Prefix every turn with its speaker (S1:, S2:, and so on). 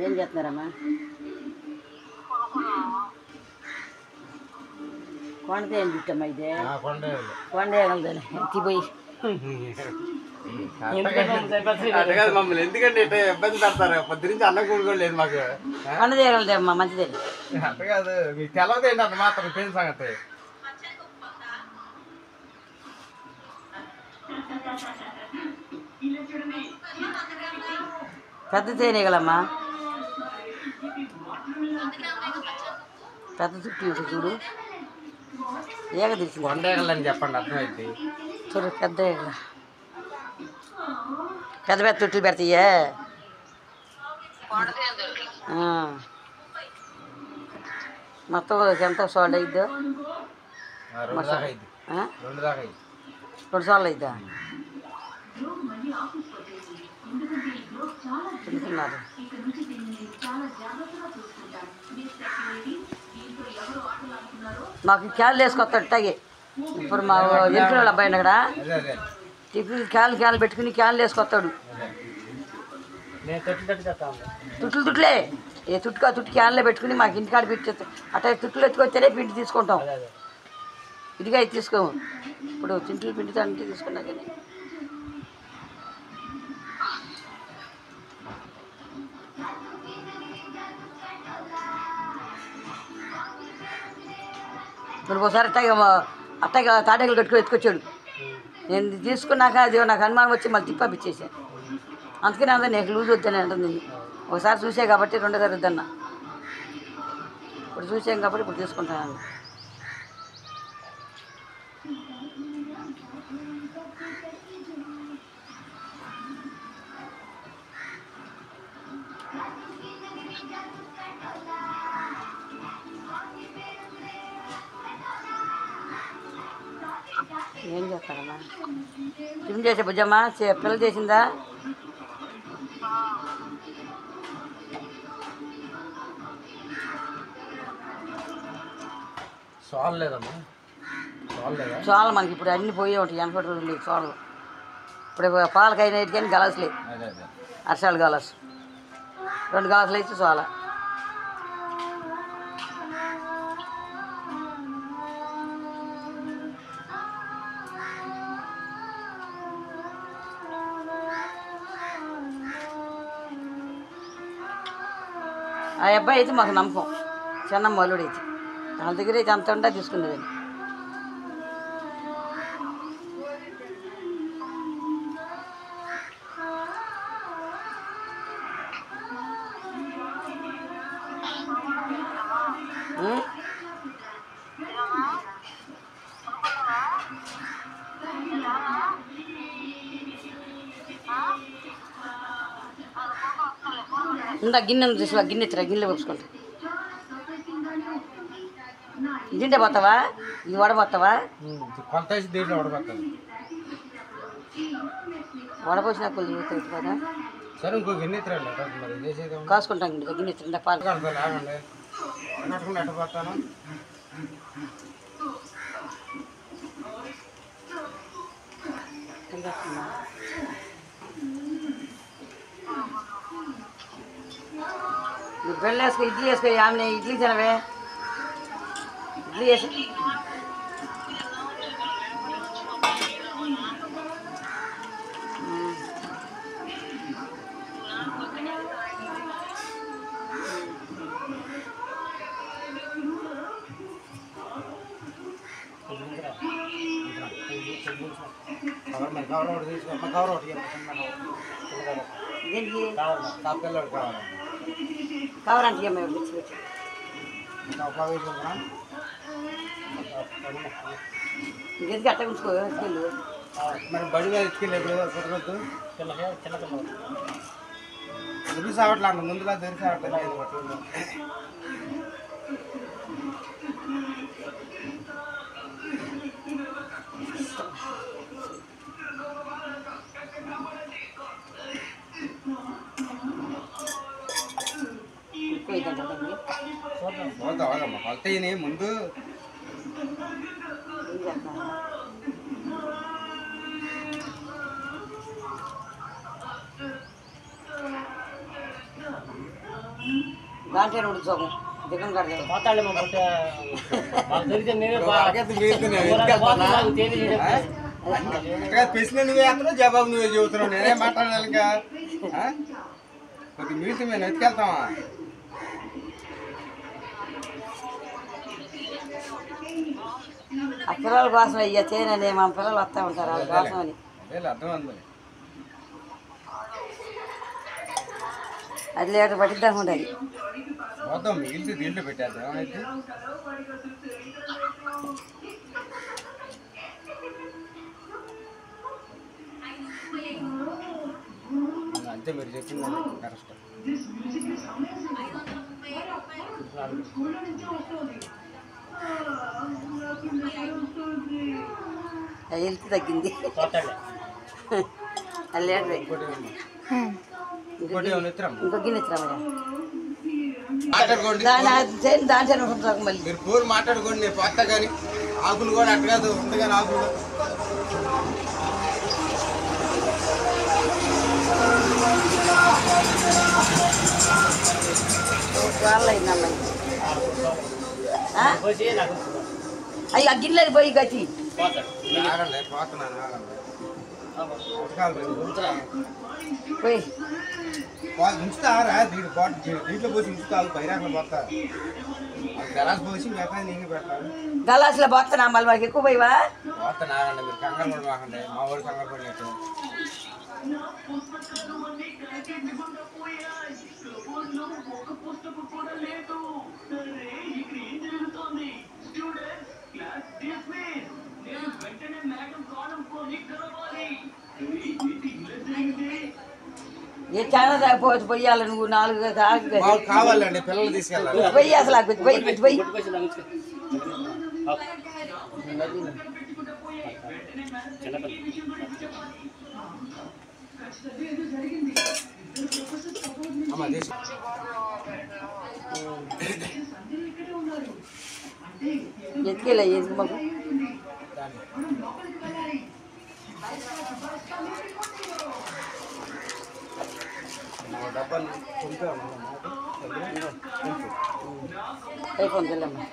S1: ఏం చేస్తున్నారమ్మా? కొండదే ఏం చుట్టమ్మా ఇదే? కొండేగలదని ఎత్తిపోయి
S2: మమ్మల్ని ఎందుకంటే ఇబ్బంది పడతారు. పొద్దు నుంచి అన్నం కూడా లేదు మాకు.
S1: కొండదేగలదే అమ్మా, మంచిదే.
S2: అంత కాదు, మీకు తెలవదేంటి అంత మాత్రం పేరు సంగతి.
S1: పెద్ద తేనెగలమ్మా, పెద్ద చుట్టూ చూడు. ఏగ తెలిసింది
S2: కొండేగలని చెప్పండి, అర్థమైంది.
S1: చూడు పెద్ద ఏగల, పెద్ద పెద్ద చుట్టూ పెడతాయే. మొత్తం ఎంత సోళ్ళు అయిద్దో?
S2: 2 దాకా అయింది.
S1: 2 సార్లు అయిద్దా? తింటున్నారు. మాకు క్యాన్లు వేసుకొస్తాడు తాగి. ఇప్పుడు మా ఎంపీ వాళ్ళ అబ్బాయి అక్కడ టిఫిన్ క్యాన్లు పెట్టుకుని క్యాన్లు వేసుకొస్తాడు. తుట్లే ఏ తుట్టు క్యాన్లో పెట్టుకుని మాకు ఇంటికాడ పెట్టి అట్లా తుట్లు ఎత్తుకొస్తేనే పిండి తీసుకుంటాం. ఇదిగా ఇది తీసుకోము. ఇప్పుడు చింటలు పిండితో అంటే తీసుకున్నా కానీ మరి ఒకసారి అట్టగా తాటేకలు కట్టుకుని ఎత్తుకొచ్చాడు. నేను తీసుకున్నాక అది నాకు అనుమానం వచ్చి మళ్ళీ తిప్పించేసాను. అందుకని అందరూ నీకు లూజ్ వద్దని అంటుంది. ఒకసారి చూసే కాబట్టి 2సారి వద్దన్నా. ఇప్పుడు చూసాం కాబట్టి ఇప్పుడు తీసుకుంటాను. ఏం చేస్తారమ్మా? టిఫిన్ చేసే బుజ్జమ్మా పిల్లలు చేసిందా? సోళ్ళు మనకి ఇప్పుడు అన్నీ పోయే ఉంటాయి. 80 రోజులు లేవు సోళ్ళు. ఇప్పుడు పాలకైనా కానీ గలాసులే, అరసాలు గలాసు 2 గలాసులు అయితే సోల. ఆ అబ్బాయి అయితే మాకు నమ్మకం. చిన్నమ్మ అల్లుడు అయితే వాళ్ళ దగ్గర అయితే అంత ఉండా తీసుకునేదండి. ఇందా గిన్నె తీసి గిన్నె ఎత్తురా, గిన్నె పోసుకుంటా. తింటే పోతావా? ఇది వడపోతావా? వడపోసిన కొద్ది కదా.
S2: సరే ఇంకో గిన్నె
S1: కాసుకుంటాం. గిన్నె ఎత్తురా పాలు. బెల్లం వేసుకో, ఇడ్లీ వేసుకో. ఆమె ఇడ్లీ తినవే, ఇడ్లీ వేసి కావాలంటే ఇంకెందుకు అట్ట ఉంచుకో.
S2: మరి బడి ఎత్తుకెళ్ళి కుదరద్దు. తెలిసి అవట్లా ముందులా తెలిసి అవట్లేదు. కొలతయ్యని ముందు
S1: దాంట్లో ఉంటుంది సగం దిగం కడతాడు
S2: ప్రశ్న నువ్వే వేస్తున్నావు జవాబు నువ్వే చెబుతున్నావు నేనే మాట్లాడాలి ఇంకా కొద్దిగా మిగిలితే మేము ఎత్తుకెళ్తామా
S1: ఆ పిల్లల కోసం అయ్యా చేయనని మా పిల్లలు వస్తూ ఉంటారు వాళ్ళ కోసం అని
S2: అర్థమైంది
S1: అది లీటర్ పట్టిద్దాం ఉండాలి
S2: మొత్తం మిగిలితే దీంట్లో పెట్టేద్దాం ఏమైతే అంతే మీరు చెప్పింది కరెక్ట్
S1: హెల్త్ తగ్గింది అది లీటర్
S2: ఇంకోటి
S1: ఇంకో గిన్నె ఇస్తామయ్యా
S2: మాట్లాడుకోండి
S1: దాంట్లో ఉంటుంది మళ్ళీ
S2: మీరు కూర మాట్లాడుకోండి నేను పోతా కానీ ఆకులు కూడా అట్ట కాదు ఉంది కానీ ఆకులు
S1: వాళ్ళు అయిందమ్మాయి అయ్యి ఆ గిన్నెలు పోయి గట్టి
S2: ఆగండి పోతున్నాను
S1: పోయి
S2: ఉంచుతారా దీంట్లో పోసి ఉంచుతావు పైరాకులు పోతా గలాస్ పోసి మిగతా నీకు పెట్టాలి
S1: గలాసులో పోతున్నా మళ్ళీ మాకు ఎక్కువ పోయివా
S2: పోతాను ఆగండి మీరు కంగారు పడి మాకండి మా వాడు కంగారు పడినట్టు
S1: ఏ చాలా తాగిపోవచ్చు పొయ్యాలి నువ్వు 4 తాగి
S2: కావాలండి పిల్లలు తీసుకెళ్ళాలి
S1: పొయ్యి అసలు పొయ్యి ఎత్తుకెళ్ళా ఎందుకు మాకు
S2: డబ్బాలు
S1: అయిపోయింది వెళ్ళమ్మా